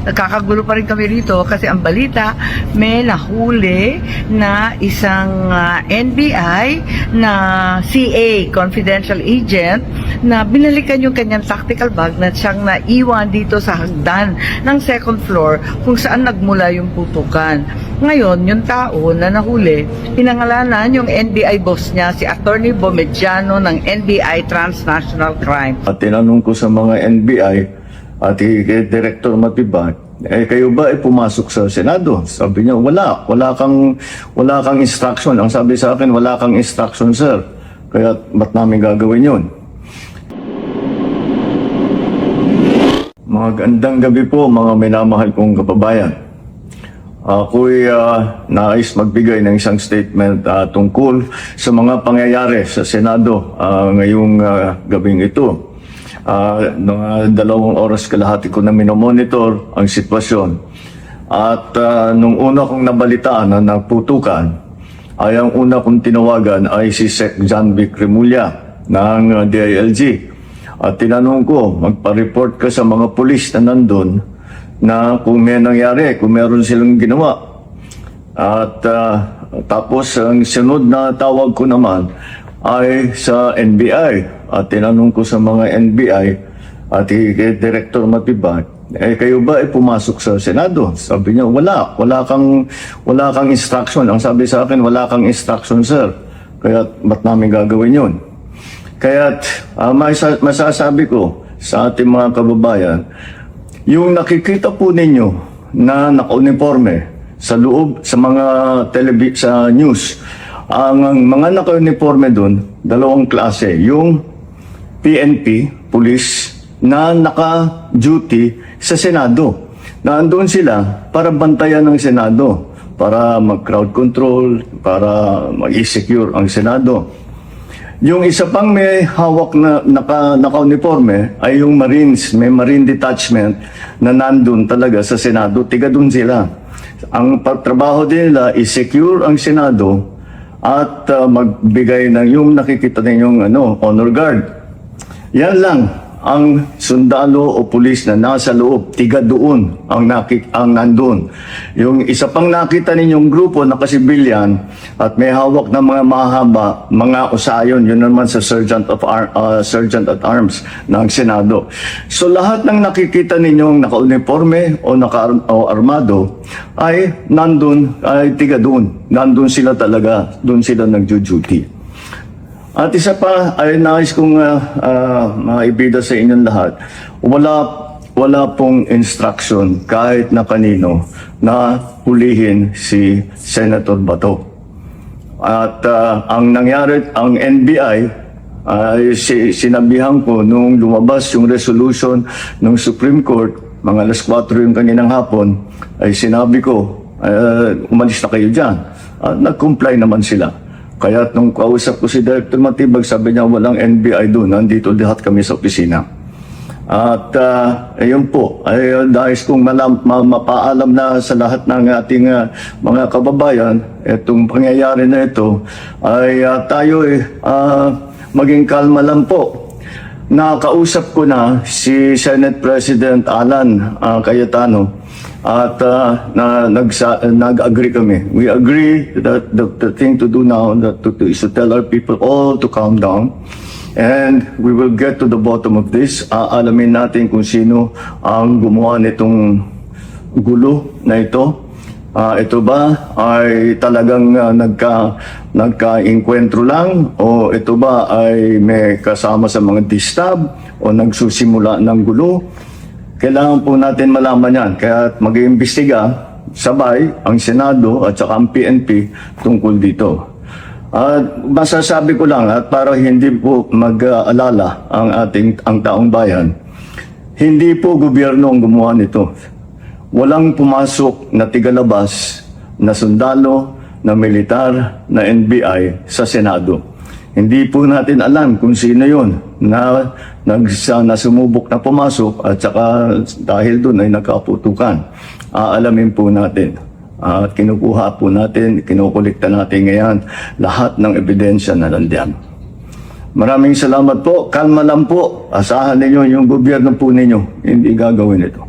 Nagkakagulo pa rin kami rito kasi ang balita, may nahuli na isang NBI na CA, confidential agent, na binalikan yung kanyang tactical bag na siyang naiwan dito sa hagdan ng second floor kung saan nagmula yung putukan. Ngayon, yung tao na nahuli, pinangalanan yung NBI boss niya, si Attorney Bomediano ng NBI Transnational Crime. At tinanong ko sa mga NBI at Director Matibag, kayo ba ay pumasok sa Senado? Sabi niya, wala kang instruction. Ang sabi sa akin, wala kang instruction, sir. Kaya ba't namin gagawin yun? Magandang gabi po, mga minamahal kong kababayan. Ako'y nais magbigay ng isang statement tungkol sa mga pangyayari sa Senado ngayong gabing ito. Mga 2 oras kalahati ko na minomonitor ang sitwasyon. At nung una kong nabalitaan na nagputukan, ay ang una kong tinawagan ay si Sec. John Vic Remulla ng DILG. At tinanong ko, magpa-report ka sa mga pulis na nandun na kung may nangyari, kung meron silang ginawa. At tapos ang sunod na tawag ko naman ay sa NBI. At tinanong ko sa mga NBI at Director Matibag, kayo ba ay pumasok sa Senado? Sabi niya, wala kang instruction. Ang sabi sa akin, wala kang instruction, sir. Kaya ba't namin gagawin yun? Kaya't masasabi ko sa ating mga kababayan, yung nakikita po ninyo na naka-uniforme sa loob, sa mga sa news, ang mga naka-uniforme doon, 2 klase. Yung PNP, police, na naka-duty sa Senado. Nandoon sila para bantayan ng Senado, para mag-crowd control, para mag-secure ang Senado. Yung isa pang may hawak na naka-uniforme ay yung Marines, may Marine Detachment na nandun talaga sa Senado, tiga dun sila. Ang pagtrabaho din nila is secure ang Senado at magbigay ng yung nakikita ninyong honor guard. Yan lang ang sundalo o pulis na nasa loob, tiga doon ang nandun. Yung isa pang nakita ninyong grupo na kasibilyan at may hawak ng mga mahaba, mga usayon, yun naman sa Sergeant at Arms ng Senado. So lahat ng nakikita ninyong naka-uniforme o naka-armado ay nandun, ay tiga doon. Nandun sila talaga, doon sila nagjo-duty. At isa pa ay nais kong maibida sa inyong lahat, wala pong instruction kahit na kanino na hulihin si Senator Bato. At ang nangyari, ang NBI, ay sinabihan ko nung lumabas yung resolution ng Supreme Court, mga alas 4 yung kaninang hapon, ay sinabi ko, umalis na kayo dyan. Nag-comply naman sila. Kaya nung kausap ko si Director Matibag, sabi niya walang NBI doon, nandito lahat kami sa opisina. At ayun po, ay dahil kong mapaalam na sa lahat ng ating mga kababayan, itong pangyayari na ito, ay tayo maging kalma lang po. Nakausap ko na si Senate President Alan Cayetano, at nag-agree kami. We agree that the thing to do now is to tell our people all to calm down. And we will get to the bottom of this. Alamin natin kung sino ang gumawa nitong gulo na ito. Ito ba ay talagang nagka-inkwentro lang? O ito ba ay may kasama sa mga distab? O nagsusimula ng gulo? Kailangan po natin malaman yan. Kaya mag-iimbestiga sabay ang Senado at saka ang PNP tungkol dito. At masasabi ko lang at para hindi po mag-alala ang taong bayan, hindi po gobyerno ang gumawa nito. Walang pumasok na tigalabas na sundalo, na militar, na NBI sa Senado. Hindi po natin alam kung sino yun na sumubok na pumasok at saka dahil doon ay nagkaputukan. Aalamin po natin. At kinukuha po natin, kinukulikta natin ngayon lahat ng ebidensya na nandiyan. Maraming salamat po. Kalma lang po. Asahan ninyo yung gobyerno po ninyo. Hindi gagawin ito.